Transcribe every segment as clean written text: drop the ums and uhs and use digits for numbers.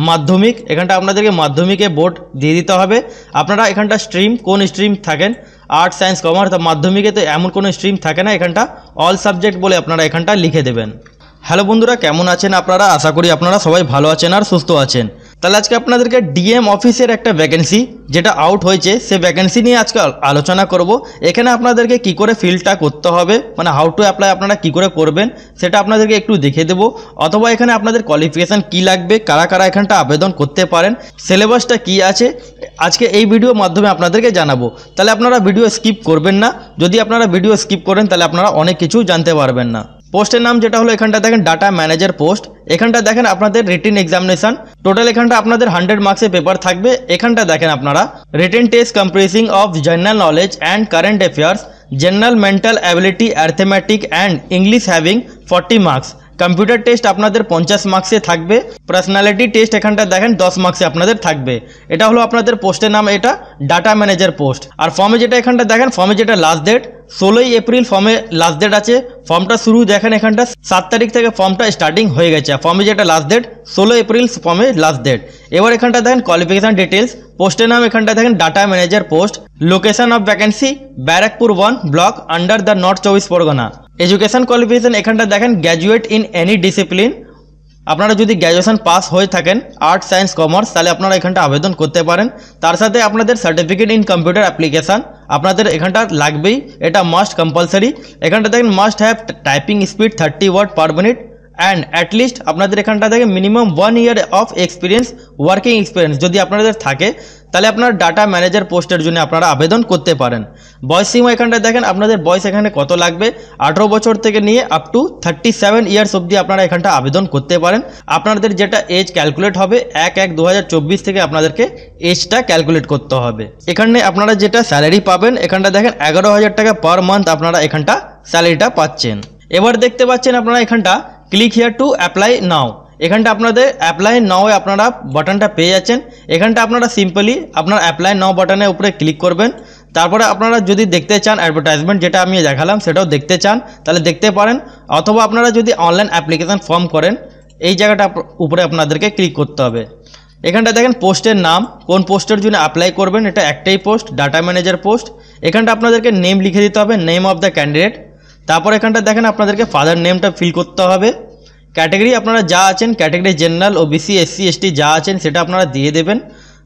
মাধ্যমিক, এখানটা আপনাদেরকে মাধ্যমিকে বোর্ড দিয়ে দিতে হবে। আপনারা এখানটা স্ট্রিম কোন স্ট্রিম থাকেন, আর্টস সায়েন্স কমার্স, তো মাধ্যমিকে তো এমন কোনো স্ট্রিম থাকে না, এখানটা অল সাবজেক্ট বলে আপনারা এখানটা লিখে দেবেন। হ্যালো বন্ধুরা, কেমন আছেন আপনারা? আশা করি আপনারা সবাই ভালো আছেন আর সুস্থ আছেন। তাহলে আজকে আপনাদেরকে ডিএম অফিসের একটা ভ্যাকেন্সি যেটা আউট হয়েছে সে ভ্যাকেন্সি নিয়ে আজকে আলোচনা করব। এখানে আপনাদেরকে কি করে ফিলটা করতে হবে, মানে হাউ টু অ্যাপ্লাই আপনারা কি করে করবেন সেটা আপনাদেরকে একটু দেখে দেবো। অথবা এখানে আপনাদের কোয়ালিফিকেশান কি লাগবে, কারা কারা এখানটা আবেদন করতে পারেন, সিলেবাসটা কি আছে, আজকে এই ভিডিওর মাধ্যমে আপনাদেরকে জানাবো। তাহলে আপনারা ভিডিও স্কিপ করবেন না। যদি আপনারা ভিডিও স্কিপ করেন তাহলে আপনারা অনেক কিছু জানতে পারবেন না। পোস্টের নাম যেটা হলো এখানটা দেখেন ডাটা ম্যানেজার পোস্ট। এখানটা দেখেন আপনাদের রিটেন এক্সামিনেশন টোটাল এখানটা আপনাদের 100 মার্কসের পেপার থাকবে। এখানটা দেখেন আপনারা written test comprising of general knowledge and current affairs, general mental ability, arithmetic and English having 40 marks. Computer test আপনাদের 50 মার্কসে থাকবে। পার্সোনালিটি টেস্ট এখানটা দেখেন 10 মার্কসে আপনাদের থাকবে। এটা হলো আপনাদের পোস্টের নাম, এটা ডাটা ম্যানেজার পোস্ট। আর ফর্মে যেটা এখানটা দেখেন, ফর্মে যেটা লাস্ট ডেট 16ই এপ্রিল ফর্মে লাস্ট ডেট আছে। ফর্মটা শুরু দেখেন এখানটা 7 তারিখ থেকে ফর্মটা স্টার্টিং হয়ে গেছে। ফর্মে যেটা লাস্ট ডেট 16 এপ্রিল ফর্মে লাস্ট ডেট। এবার এখানটা দেখেন কোয়ালিফিকেশন ডিটেলস। পোস্টের নাম এখানটা দেখেন data manager post. Location of vacancy Barrackpore 1 block under the north 24 Pargana. Education qualification এখানটা দেখেন গ্র্যাজুয়েট ইন এনি ডিসিপ্লিন। আপনারা যদি গ্র্যাজুয়েশন পাস হয়ে থাকেন আর্টস সায়েন্স কমার্স তাহলে আপনারা এখানটা আবেদন করতে পারেন। তার সাথে আপনাদের সার্টিফিকেট ইন কম্পিউটার অ্যাপ্লিকেশান আপনাদের এখানটা লাগবেই, এটা মাস্ট কম্পালসারি। এখানটা দেখেন must have typing speed 30 word per minute and at least আপনাদের এখানটা দেখেন minimum 1 year of experience, working experience যদি আপনাদের থাকে তাহলে আপনার ডাটা ম্যানেজার পোস্টের জন্য আপনারা আবেদন করতে পারেন। বয়স সীমা এখানটা দেখেন আপনাদের বয়স এখানে কত লাগবে, 18 বছর থেকে নিয়ে আপ টু 37 ইয়ার্স অবধি আপনারা এখানটা আবেদন করতে পারেন। আপনাদের যেটা এজ ক্যালকুলেট হবে 1/1/2024 থেকে আপনাদেরকে এজটা ক্যালকুলেট করতে হবে। এখানে আপনারা যেটা স্যালারি পাবেন এখানটা দেখেন 11,000 টাকা পার মান্থ আপনারা এখানটা স্যালারিটা পাচ্ছেন। এবার দেখতে পাচ্ছেন আপনারা এখানটা ক্লিক হিয়ার টু অ্যাপ্লাই নাও। এখানটা আপনাদের অ্যাপ্লাই নাও এ আপনারা বাটনটা পেয়ে যাচ্ছেন। এখানটা আপনারা সিম্পলি আপনার অ্যাপ্লাই নাও বাটনের উপরে ক্লিক করবেন। তারপরে আপনারা যদি দেখতে চান অ্যাডভার্টাইজমেন্ট যেটা আমি দেখালাম সেটাও দেখতে চান তাহলে দেখতে পারেন। অথবা আপনারা যদি অনলাইন অ্যাপ্লিকেশান ফর্ম করেন এই জায়গাটা উপরে আপনাদেরকে ক্লিক করতে হবে। এখানটা দেখেন পোস্টের নাম, কোন পোস্টের জন্য অ্যাপ্লাই করবেন, এটা একটাই পোস্ট ডাটা ম্যানেজার পোস্ট। এখানটা আপনাদেরকে নেম লিখে দিতে হবে, নেম অফ দ্য ক্যান্ডিডেট। তারপর এখানটা দেখেন আপনাদেরকে ফাদার নেমটা ফিল করতে হবে। ক্যাটাগরি আপনারা যা আছেন category general, OBC, SC, ST যা আছেন সেটা আপনারা দিয়ে দেবেন।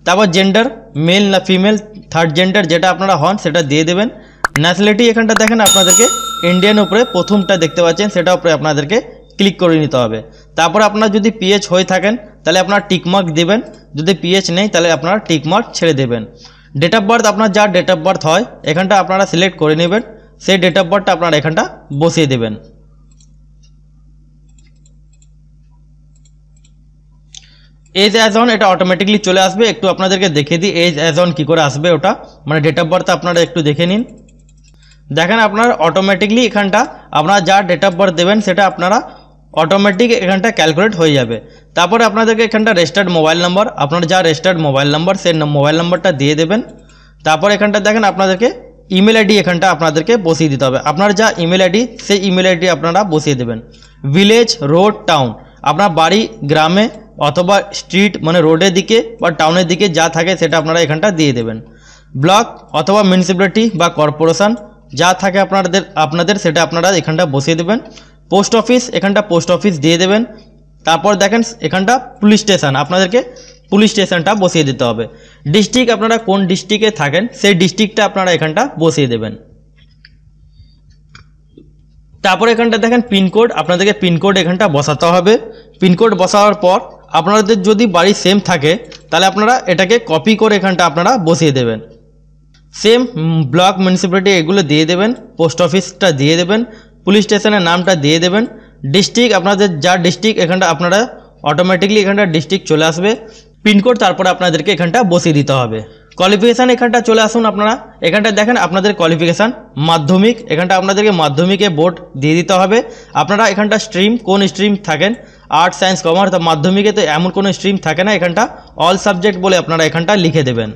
তারপর জেন্ডার মেল না ফিমেল, থার্ড জেন্ডার যেটা আপনারা হন সেটা দিয়ে দেবেন। ন্যাশনালিটি এখানটা দেখেন আপনাদেরকে ইন্ডিয়ান উপরে প্রথমটা দেখতে পাচ্ছেন সেটা উপরে আপনাদেরকে ক্লিক করে নিতে হবে। তারপর আপনারা যদি পিএইচ হয়ে থাকেন তাহলে আপনারা টিকমার্ক দেবেন, যদি পিএইচ নেই তাহলে আপনারা টিকমার্ক ছেড়ে দেবেন। ডেট অফ বার্থ আপনার যা ডেট অফ বার্থ হয় এখানটা আপনারা সিলেক্ট করে নেবেন, সেই ডেট অফ বার্থটা আপনারা এখানটা বসিয়ে দেবেন। এজ অ্যাজ অন এটা অটোমেটিকলি চলে আসবে। একটু আপনাদেরকে দেখে দিই এজ অ্যাজ অন কী করে আসবে, ওটা মানে ডেট অফ বার্থ আপনারা একটু দেখে নিন। দেখেন আপনার অটোমেটিকলি এখানটা আপনারা যা ডেট অফ বার্থ দেবেন সেটা আপনারা অটোমেটিক এখানটা ক্যালকুলেট হয়ে যাবে। তারপরে আপনাদেরকে এখানটা রেজিস্টার্ড মোবাইল নাম্বার, আপনার যা রেজিস্টার্ড মোবাইল নাম্বার সেই মোবাইল নাম্বারটা দিয়ে দেবেন। তারপর এখানটা দেখেন আপনাদেরকে ইমেল আইডি এখানটা আপনাদেরকে বসিয়ে দিতে হবে। আপনার যা ইমেল আইডি সেই ইমেল আইডি আপনারা বসিয়ে দেবেন। ভিলেজ, রোড, টাউন আপনার বাড়ি গ্রামে অথবা স্ট্রিট মানে রোডের দিকে বা টাউনের দিকে যা থাকে সেটা আপনারা এখানটা দিয়ে দেবেন। ব্লক অথবা মিউনিসিপ্যালিটি বা কর্পোরেশন যা থাকে আপনাদের সেটা আপনারা এখানটা বসিয়ে দেবেন। পোস্ট অফিস এখানটা পোস্ট অফিস দিয়ে দেবেন। তারপর দেখেন এখানটা পুলিশ স্টেশন, আপনাদেরকে পুলিশ স্টেশনটা বসিয়ে দিতে হবে। ডিস্ট্রিক্ট আপনারা কোন ডিস্ট্রিক্টে থাকেন সেই ডিস্ট্রিক্টটা আপনারা এখানটা বসিয়ে দেবেন। তারপর এখানটা দেখেন পিনকোড, আপনাদেরকে পিনকোড এখানটা বসাতে হবে। পিনকোড বসানোর পর আপনাদের যদি বাড়ি সেম থাকে তাহলে আপনারা এটাকে কপি করে এখানটা আপনারা বসিয়ে দেবেন। সেম ব্লক, মিউনিসিপ্যালিটি এগুলো দিয়ে দেবেন, পোস্ট অফিসটা দিয়ে দেবেন, পুলিশ স্টেশনের নামটা দিয়ে দেবেন। ডিস্ট্রিক্ট আপনাদের যা ডিস্ট্রিক্ট এখানটা আপনারা অটোমেটিকলি এখানটা ডিস্ট্রিক্ট চলে আসবে। পিনকোড তারপরে আপনাদেরকে এখানটা বসিয়ে দিতে হবে। কোয়ালিফিকেশান এখানটা চলে আসুন আপনারা। এখানটা দেখেন আপনাদের কোয়ালিফিকেশান মাধ্যমিক, এখানটা আপনাদেরকে মাধ্যমিকে বোর্ড দিয়ে দিতে হবে। আপনারা এখানটা স্ট্রিম কোন স্ট্রিম থাকেন আর্টস সায়েন্স কমার্স, তো মাধ্যমিকে তো এমন কোনো স্ট্রিম থাকে না, এখানটা অল সাবজেক্ট বলে আপনারা এখানটা লিখে দেবেন।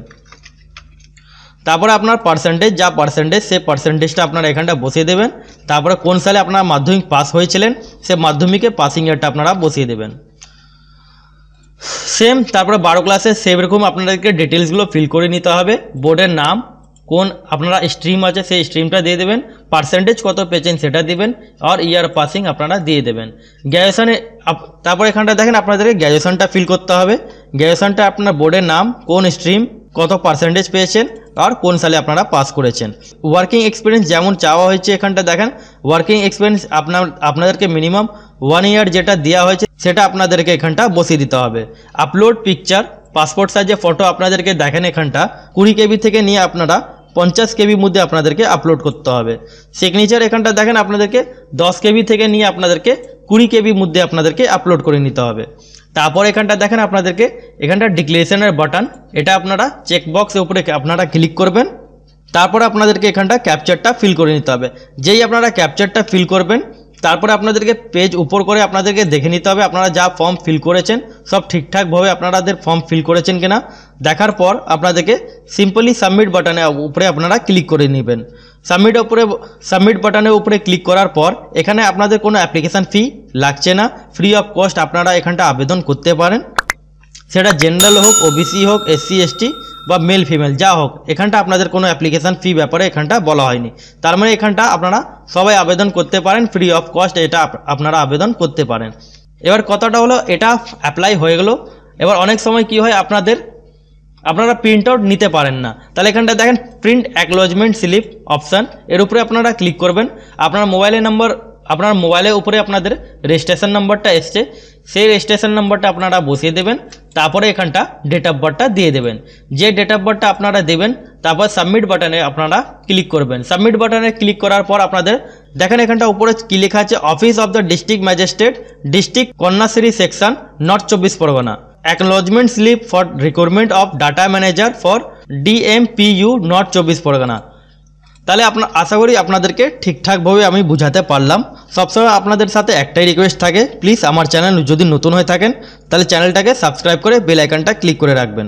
তারপরে আপনার পার্সেন্টেজ যা পার্সেন্টেজ সেই পার্সেন্টেজটা আপনারা এখানটা বসিয়ে দেবেন। তারপরে কোন সালে আপনারা মাধ্যমিক পাস হয়েছিলেন সে মাধ্যমিকে পাসিং ইয়ারটা আপনারা বসিয়ে দেবেন। সেম তারপরে 12 ক্লাসে সেরকম আপনাদেরকে ডিটেলসগুলো ফিল করে নিতে হবে। বোর্ডের নাম, কোন আপনারা স্ট্রিম আছে সেই স্ট্রিমটা দিয়ে দেবেন, পার্সেন্টেজ কত পেয়েছেন সেটা দিবেন, আর ইয়ার পাসিং আপনারা দিয়ে দেবেন। গ্র্যাজুয়েশনে তারপর এখানটা দেখেন আপনাদেরকে গ্র্যাজুয়েশনটা ফিল করতে হবে। গ্র্যাজুয়েশনটা আপনার বোর্ডের নাম, কোন স্ট্রিম, কত পার্সেন্টেজ পেয়েছেন আর কোন সালে আপনারা পাস করেছেন। ওয়ার্কিং এক্সপিরিয়েন্স যেমন চাওয়া হয়েছে এখানটা দেখেন ওয়ার্কিং এক্সপিরিয়েন্স আপনাদেরকে মিনিমাম 1 ইয়ার যেটা দেওয়া হয়েছে সেটা আপনাদেরকে এখানটা বসিয়ে দিতে হবে। আপলোড পিকচার, পাসপোর্ট সাইজে ফটো আপনাদেরকে দেখেন এখানটা 20 কেবি থেকে নিয়ে আপনারা 50 কেবির মধ্যে আপনাদেরকে আপলোড করতে হবে। সিগনেচার এখানটা দেখেন আপনাদেরকে 10 কেবি থেকে নিয়ে আপনাদেরকে 20 কেবির মধ্যে আপনাদেরকে আপলোড করে নিতে হবে। তারপর এখানটা দেখেন আপনাদেরকে এখানটা ডিক্লারেশনের বাটন, এটা আপনারা চেকবক্সের উপরে আপনারা ক্লিক করবেন। তারপরে আপনাদেরকে এখানটা ক্যাপচারটা ফিল করে নিতে হবে। যেই আপনারা ক্যাপচারটা ফিল করবেন তারপরে আপনাদেরকে পেজ উপর করে আপনাদেরকে দেখে নিতে হবে আপনারা যা ফর্ম ফিল করেছেন সব ঠিকঠাকভাবে আপনাদের ফর্ম ফিল করেছেন কিনা। দেখার পর আপনাদেরকে সিম্পলি সাবমিট বাটনের উপরে আপনারা ক্লিক করে নেবেন। সাবমিট বাটনের উপরে ক্লিক করার পর এখানে আপনাদের কোনো অ্যাপ্লিকেশান ফি লাগছে না, ফ্রি অফ কস্ট আপনারা এখানটা আবেদন করতে পারেন। সেটা জেনারেল হোক, ওবিসি হোক, এসসি এসটি বা মেল ফিমেল যা হোক, এখানটা আপনাদের কোনো অ্যাপ্লিকেশান ফি ব্যাপারে এখানটা বলা হয়নি। তার মানে এখানটা আপনারা সবাই আবেদন করতে পারেন, ফ্রি অফ কস্ট এটা আপনারা আবেদন করতে পারেন। এবার কথাটা হলো এটা অ্যাপ্লাই হয়ে গেল। এবার অনেক সময় কি হয় আপনারা প্রিন্ট আউট নিতে পারেন না, তাহলে এখানটা দেখেন প্রিন্ট অ্যাকনোলেজমেন্ট স্লিপ অপশান, এর উপরে আপনারা ক্লিক করবেন। আপনার মোবাইলের উপরে আপনাদের রেজিস্ট্রেশন নাম্বারটা এসছে, সেই রেজিস্ট্রেশন নাম্বারটা আপনারা বসিয়ে দেবেন। তারপরে এখানটা ডেট অফ বার্থটা দিয়ে দেবেন। যে ডেট অফ বার্থটা আপনারা দেবেন তারপর সাবমিট বাটনে আপনারা ক্লিক করবেন। সাবমিট বাটনে ক্লিক করার পর আপনাদের দেখেন এখানটা উপরে কি লেখা আছে, office of the district magistrate, district Kanyashree section, north 24 Parganas, acknowledgement slip for recruitment of data manager for DMPU north 24 Parganas. তাহলে আশা করি আপনাদেরকে ঠিকঠাকভাবে আমি বুঝাতে পারলাম। সবসময় আপনাদের সাথে একটাই রিকোয়েস্ট থাকে, প্লিজ আমার চ্যানেল যদি নতুন হয়ে থাকেন তাহলে চ্যানেলটাকে সাবস্ক্রাইব করে বেল আইকনটা ক্লিক করে রাখবেন।